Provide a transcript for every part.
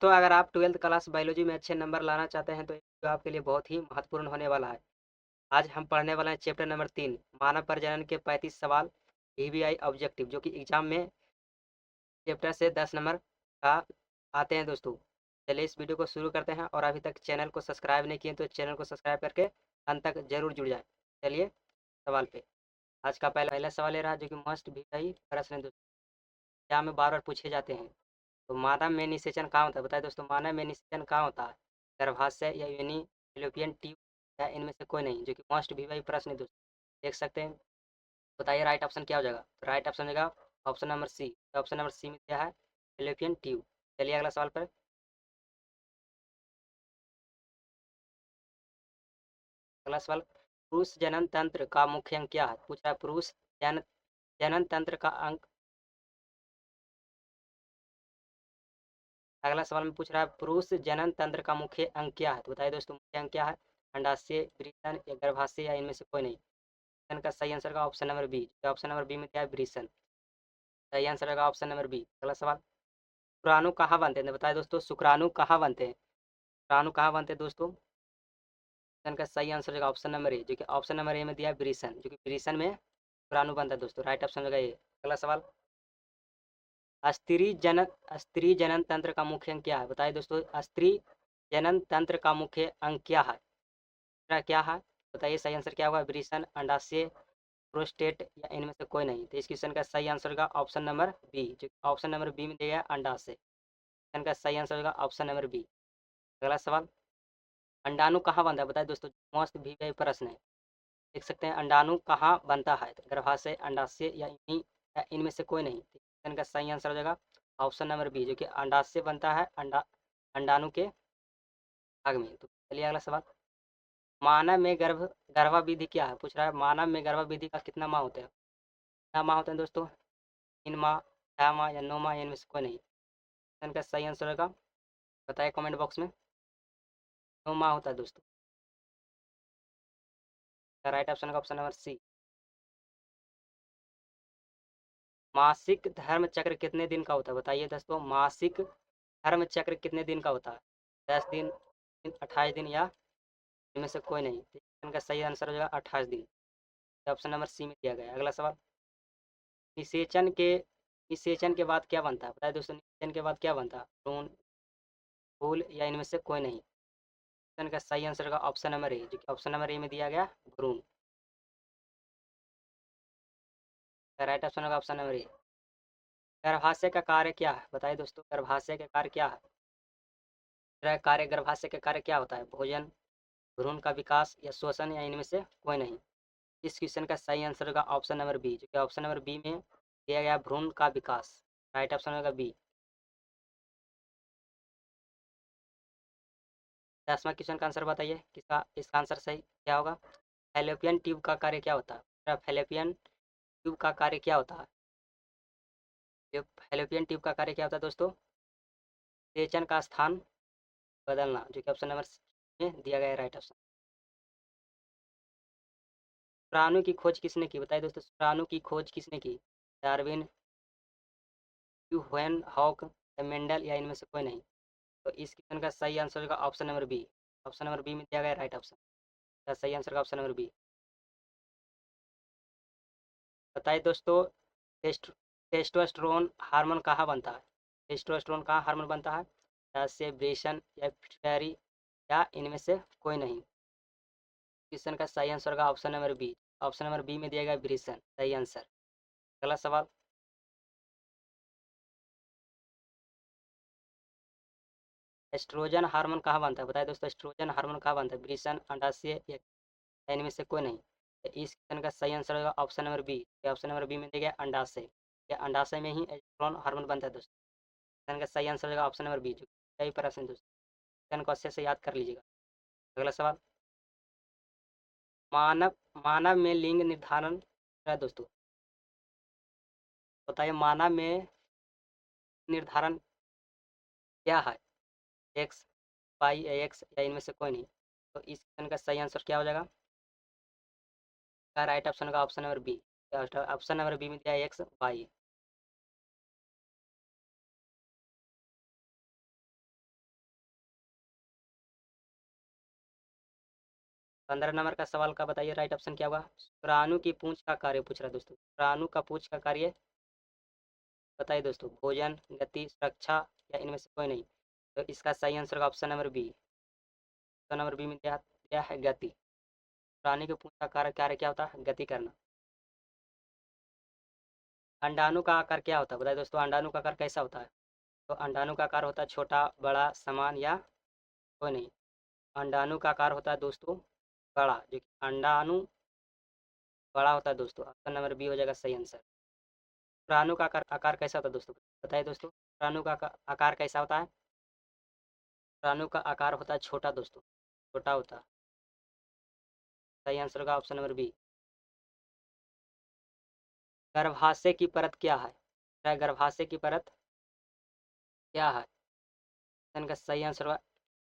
तो अगर आप 12th क्लास बायोलॉजी में अच्छे नंबर लाना चाहते हैं तो ये वीडियो आपके लिए बहुत ही महत्वपूर्ण होने वाला है। आज हम पढ़ने वाले हैं चैप्टर नंबर 3 मानव प्रजनन के 35 सवाल ईवीआई ऑब्जेक्टिव जो कि एग्जाम में चैप्टर से 10 नंबर का आते हैं दोस्तों। चलिए इस वीडियो को शुरू करते हैं और अभी तक चैनल को सब्सक्राइब नहीं किए तो चैनल को सब्सक्राइब करके अंत तक जरूर जुड़ जाए। चलिए सवाल पे। आज का पहला सवाल ये रहा जो कि मस्ट भी सही प्रश्न है दोस्तों। एग्जाम में बार बार पूछे जाते हैं। तो मानव में निषेचन कहाँ होता है बताइए दोस्तों। मानव में निषेचन कहाँ होता है? गर्भाशय या योनि फैलोपियन ट्यूब या इनमें से कोई नहीं, जो कि मोस्ट भी वही प्रश्न है दोस्तों। देख सकते हैं। बताइए राइट ऑप्शन क्या हो जाएगा। राइट ऑप्शन हो जाएगा option number C. Option number C में क्या है? Fallopian tube. चलिए अगला सवाल पर। अगला सवाल, पुरुष जनन तंत्र का मुख्य अंग क्या है? पूछ रहा है पुरुष जनन तंत्र का अंग। अगला सवाल में पूछ रहा है पुरुष जनन तंत्र का मुख्य अंग क्या है? तो बताइए दोस्तों मुख्य अंग क्या है? अंडाशय, वृषण या गर्भाशय या इनमें से कोई नहीं। ऑप्शन का सही आंसर का option number B. Option number B में क्या है? वृषण। सही आंसर का ऑप्शन नंबर बी। अगला सवाल, शुक्राणु कहाँ बनते हैं? बताइए दोस्तों शुक्राणु कहाँ बनते हैं? शुक्राणु कहाँ बनते हैं दोस्तों? ऑप्शन का सही आंसर होगा ऑप्शन नंबर ए, जो कि ऑप्शन नंबर ए में दिया है वृषण, जो कि वृषण में शुक्राणु बनता है दोस्तों। राइट ऑप्शन होगा ये। अगला सवाल, स्त्री जनन तंत्र का मुख्य अंग क्या है? बताइए दोस्तों स्त्री जनन तंत्र का मुख्य अंग क्या है? क्या है? बताइए सही आंसर क्या होगा? वृषण, अंडाशय, प्रोस्टेट या इनमें से कोई नहीं। तो इस क्वेश्चन का सही आंसर होगा ऑप्शन नंबर बी, जो ऑप्शन नंबर बी में दिया है अंडाशय। क्वेश्चन का सही आंसर होगा ऑप्शन नंबर बी। अगला सवाल, अंडाणु कहाँ बनता है? बताइए दोस्तों मोस्ट भी वही प्रश्न है। देख सकते हैं अंडाणु कहाँ बनता है? तो गर्भाशय, अंडाशय या इनमें से कोई नहीं। तो क्वेश्चन का सही आंसर हो जाएगा ऑप्शन नंबर बी, जो कि अंडाशय बनता है अंडाणु के भाग में। तो चलिए अगला सवाल, मानव में गर्भाविधि क्या है? पूछ रहा है मानव में गर्भाविधि का कितना माह होता है? कितना माह होते हैं दोस्तों? 3 माह, 6 माह या 9 माह या इनमें से कोई नहीं। क्वेश्चन का सही आंसर होगा बताइए कमेंट बॉक्स में। 9 माह होता है दोस्तों। राइट ऑप्शन का ऑप्शन नंबर सी। मासिक धर्म चक्र कितने दिन का होता है? बताइए दोस्तों मासिक धर्म चक्र कितने दिन का होता है? 10 दिन, 28 दिन या इनमें से कोई नहीं। तो इनका सही आंसर हो जाएगा 28 दिन। ऑप्शन नंबर सी में दिया गया है। अगला सवाल, निषेचन के निषेचन के बाद क्या बनता है? बताइए दोस्तों निषेचन के बाद क्या बनता है? भ्रूण, फूल या इनमें से कोई नहीं। इनका सही आंसर होगा ऑप्शन नंबर ए, जो कि ऑप्शन नंबर ए में दिया गया भ्रूण। राइट ऑप्शन होगा ऑप्शन नंबर ए। गर्भाशय का कार्य क्या है? बताइए दोस्तों गर्भाशय का कार्य क्या है? कार्य गर्भाशय का कार्य क्या होता है? भोजन, भ्रूण का विकास या श्वसन या इनमें से कोई नहीं। इस क्वेश्चन का सही आंसर होगा ऑप्शन नंबर बी, जो कि ऑप्शन नंबर बी में दिया गया भ्रूण का विकास। राइट ऑप्शन होगा बी। 10वां क्वेश्चन का आंसर बताइए किसका इसका आंसर सही क्या होगा? फैलोपियन ट्यूब का कार्य क्या होता है? फैलोपियन ट्यूब का कार्य क्या होता है? जो फैलोपियन ट्यूब का कार्य क्या होता है दोस्तों? सेचन का स्थान बदलना, जो कि ऑप्शन नंबर में दिया गया है राइट ऑप्शन। शुक्राणु की खोज किसने की? बताइए दोस्तों शुक्राणु की खोज किसने की? डार्विन, ह्यूहेन, हॉक, मेंडल या इनमें से कोई नहीं। तो इस क्वेश्चन का सही आंसर होगा option number B. Option number B में दिया गया राइट ऑप्शन। का सही आंसर का ऑप्शन नंबर बी। बताइए दोस्तों टेस्टोस्टेरोन हार्मोन कहाँ बनता है? टेस्टोस्टेरोन कहाँ हार्मोन बनता है? से ब्रेशन या पिट्यूटरी या इनमें से कोई नहीं। क्वेश्चन का सही आंसर होगा option number B. Option number B में दिया गया ब्रेशन सही आंसर। अगला सवाल, एस्ट्रोजन हार्मोन कहाँ बनता है? बताइए दोस्तों एस्ट्रोजन हार्मोन कहाँ बनता है? ब्रेशन, अंडाशय या इनमें से कोई नहीं। तो इस क्वेश्चन का सही आंसर होगा option number B. Option number B में दिया गया अंडाशय। या अंडाशय में ही एस्ट्रोजन हार्मोन बनता है दोस्तों। क्वेश्चन का सही आंसर होगा ऑप्शन नंबर बी, जो सही प्रश्न है दोस्तों। क्वेश्चन को अच्छे से याद कर लीजिएगा। अगला सवाल, मानव मानव में लिंग निर्धारण है दोस्तों। बताइए मानव में निर्धारण क्या है? एक्स, वाई या एक्स या इनमें से कोई नहीं। तो इस क्वेश्चन का सही आंसर क्या हो जाएगा? का राइट ऑप्शन का option number B. Option number B में दिया है एक्स वाई। 15 नंबर का सवाल का बताइए राइट ऑप्शन क्या होगा। शुक्राणु की पूंछ का कार्य पूछ रहा है दोस्तों। शुक्राणु का पूंछ का कार्य बताइए दोस्तों। भोजन, गति, सुरक्षा या इनमें से कोई नहीं। तो इसका सही आंसर होगा option number B. Option number B में दिया है गति। प्राणी के पूंछ का कार्य कार्य क्या होता है? गति करना। अंडाणु का आकार क्या होता है बताइए दोस्तों। अंडाणु का आकार कैसा होता है? तो अंडाणु का आकार होता है छोटा, बड़ा, समान या कोई नहीं। अंडाणु का आकार होता है दोस्तों बड़ा, जो कि अंडाणु बड़ा होता है दोस्तों। ऑप्शन नंबर बी हो जाएगा सही आंसर। शुक्राणु का आकार कैसा होता है दोस्तों? बताइए दोस्तों। शुक्राणु का आकार कैसा होता है? शुक्राणु का आकार होता है छोटा दोस्तों, छोटा होता है। सही आंसर होगा ऑप्शन नंबर बी। गर्भाशय की परत क्या है? गर्भाशय की परत क्या है? इनका सही आंसर होगा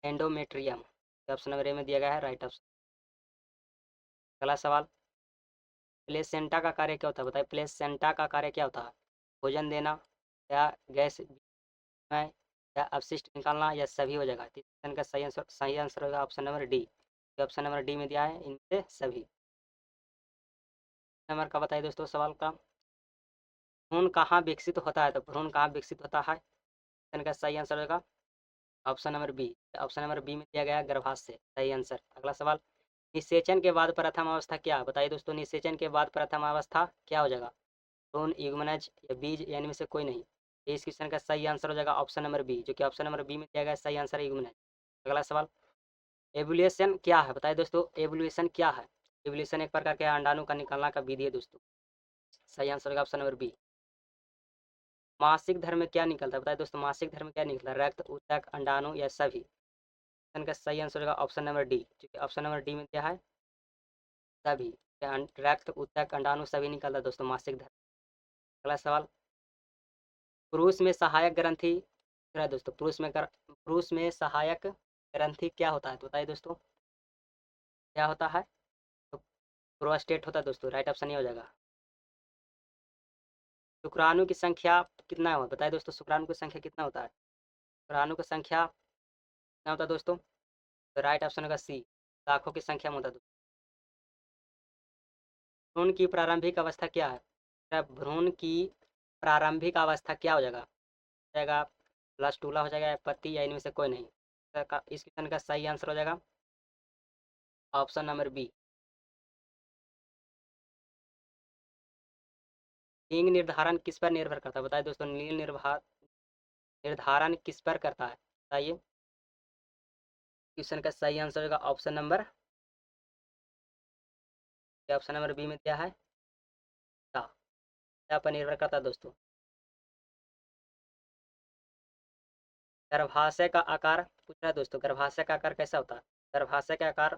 एंडोमेट्रियम। ऑप्शन नंबर ए में दिया गया है राइट ऑप्शन। अगला सवाल। प्लेसेंटा का कार्य क्या होता है बताइए। प्लेसेंटा का कार्य क्या होता है? भोजन देना या गैस में या अपशिष्ट निकालना या सभी हो जाएगा। इनका सही आंसर होगा option number D. Option number D में दिया है इनसे सभी। नंबर का बताइए दोस्तों सवाल का। भ्रूण कहाँ विकसित होता है? तो भ्रूण कहाँ विकसित होता है? इनका सही आंसर होगा option number B. Option number B में दिया गया गर्भाशय। सही आंसर। अगला सवाल। निषेचन के बाद प्रथम अवस्था क्या है? बताइए दोस्तों। निषेचन के बाद प्रथम अवस्था क्या हो जाएगा? भ्रूण, युग्मनज या बीज या इनमें से कोई नहीं। इस क्वेश्चन का सही आंसर हो जाएगा ऑप्शन नंबर बी, जो कि ऑप्शन नंबर बी में दिया गया सही आंसर है युग्मनज। अगला सवाल। एवोल्यूशन क्या है? बताइए दोस्तों। एवोल्यूशन क्या है? एवोल्यूशन एक प्रकार के अंडाणु का निकालना का विधि है दोस्तों। सही आंसर होगा ऑप्शन नंबर बी। मासिक धर्म में क्या निकलता है? बताइए दोस्तों। मासिक धर्म में क्या निकलता है? रक्त, ऊतक, अंडाणु या सभी? इनका सही आंसर होगा ऑप्शन नंबर डी, क्योंकि ऑप्शन नंबर डी में क्या है सभी। रक्त, ऊतक, अंडाणु सभी निकलता है दोस्तों मासिक धर्म। अगला सवाल। पुरुष में सहायक ग्रंथि दोस्तों। पुरुष में सहायक ग्रंथि क्या होता है? तो बताइए दोस्तों क्या होता है? तो प्रोस्टेट होता है दोस्तों। राइट ऑप्शन ये हो जाएगा। शुक्राणु की संख्या कितना है बताइए दोस्तों। शुक्राणु की संख्या कितना होता है? शुक्राणु की संख्या कितना होता है दोस्तों? तो राइट ऑप्शन होगा सी, लाखों की संख्या में होता है। भ्रूण की प्रारंभिक अवस्था क्या है? भ्रूण की प्रारंभिक अवस्था क्या हो जाएगा? प्लस टूला हो जाएगा या पत्ती या इनमें से कोई नहीं। इस क्वेश्चन का सही आंसर हो जाएगा ऑप्शन नंबर बी। लिंग निर्धारण किस पर निर्भर करता है? बताइए दोस्तों। लिंग निर्धारण किस पर करता है बताइए। क्वेश्चन का सही आंसर होगा option number option number B में दिया है क्या पर निर्भर करता है दोस्तों। गर्भाशय का आकार पूछ रहा है दोस्तों। गर्भाशय का आकार कैसा होता है? गर्भाशय का आकार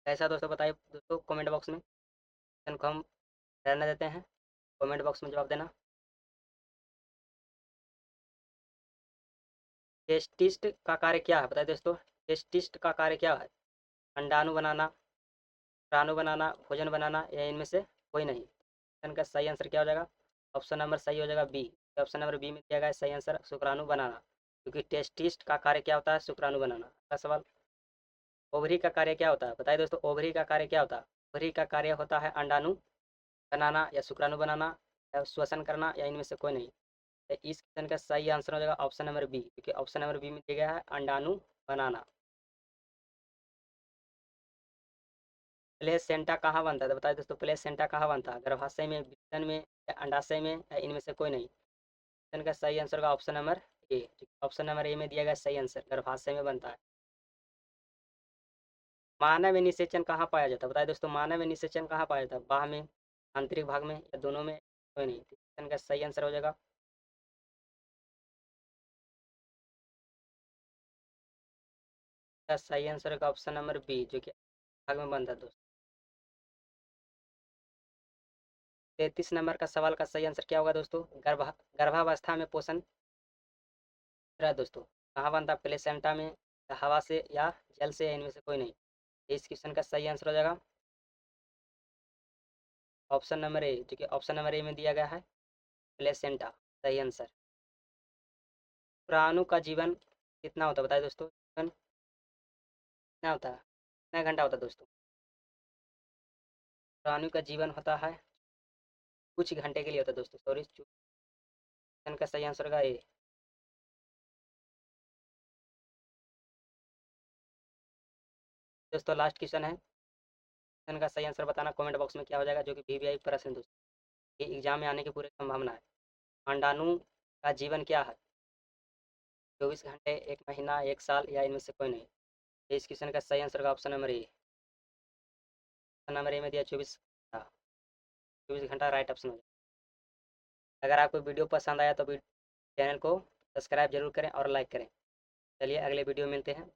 कैसा दोस्तों बताइए दोस्तों कमेंट बॉक्स में। क्वेश्चन को हम रहने देते हैं, कमेंट बॉक्स में जवाब देना। टेस्टिस्ट का कार्य क्या है बताइए दोस्तों। टेस्टिस्ट का कार्य क्या है? अंडाणु बनाना, प्राणु बनाना, भोजन बनाना या इनमें से कोई नहीं। इनका सही आंसर क्या हो जाएगा? ऑप्शन नंबर सही हो जाएगा बी। ऑप्शन नंबर बी में दिया गया सही आंसर शुक्राणु बनाना, क्योंकि टेस्टिस्ट का कार्य क्या होता है? शुक्राणु बनाना। अगला सवाल। ओवरी का कार्य क्या होता है? बताइए दोस्तों। ओवरी का कार्य क्या होता है? ओवरी का कार्य होता है अंडाणु बनाना या शुक्राणु बनाना या श्वसन करना या इनमें से कोई नहीं। तो इस क्वेश्चन का सही आंसर हो जाएगा ऑप्शन नंबर बी, क्योंकि ऑप्शन नंबर बी में दिया गया है अंडाणु बनाना। प्लेसेंटा कहाँ बनता है? तो बताइए दोस्तों। प्लेसेंटा कहाँ बनता है? गर्भाशय में, वृषण में या अंडाशय में या इनमें से कोई नहीं। क्वेश्चन का सही आंसर होगा option number A. Option number A में दिया गया सही आंसर गर्भाशय में बनता है। मानव में निषेचन कहाँ पाया जाता है? बताइए दोस्तों। मानव में निषेचन कहाँ पाया जाता है? बाह में, आंतरिक भाग में या दोनों में? कोई नहीं। क्वेश्चन का सही आंसर हो जाएगा सही आंसर होगा ऑप्शन नंबर बी, जो कि भाग में बनता है दोस्तों। 33 नंबर का सवाल का सही आंसर क्या होगा दोस्तों? गर्भावस्था में पोषण रहा दोस्तों कहाँ बनता है? प्लेसेंटा में या हवा से या जल से या इनमें से कोई नहीं। इस क्वेश्चन का सही आंसर हो जाएगा ऑप्शन नंबर ए, जो कि ऑप्शन नंबर ए में दिया गया है प्लेसेंटा। सही आंसर। शुक्राणु का जीवन कितना होता है बताइए दोस्तों। जीवन कितना होता है, कितना घंटा होता है दोस्तों? प्राणियों का जीवन होता है कुछ घंटे के लिए होता है दोस्तों। सॉरी, क्वेश्चन का सही आंसर होगा ए। दोस्तों लास्ट क्वेश्चन है, क्वेश्चन का सही आंसर बताना कमेंट बॉक्स में क्या हो जाएगा, जो कि वीवीआई प्रश्न है दोस्तों, ये एग्जाम में आने की पूरी संभावना है। अंडाणु का जीवन क्या है? 24 घंटे, 1 महीना, 1 साल, या इनमें से कोई नहीं। तो इस क्वेश्चन का सही आंसर का option number A. Option number A में दिया 24 घंटा। 24 घंटा राइट ऑप्शन हो जाएगा। अगर आपको वीडियो पसंद आया तो चैनल को सब्सक्राइब जरूर करें और लाइक करें। चलिए अगले वीडियो में मिलते हैं।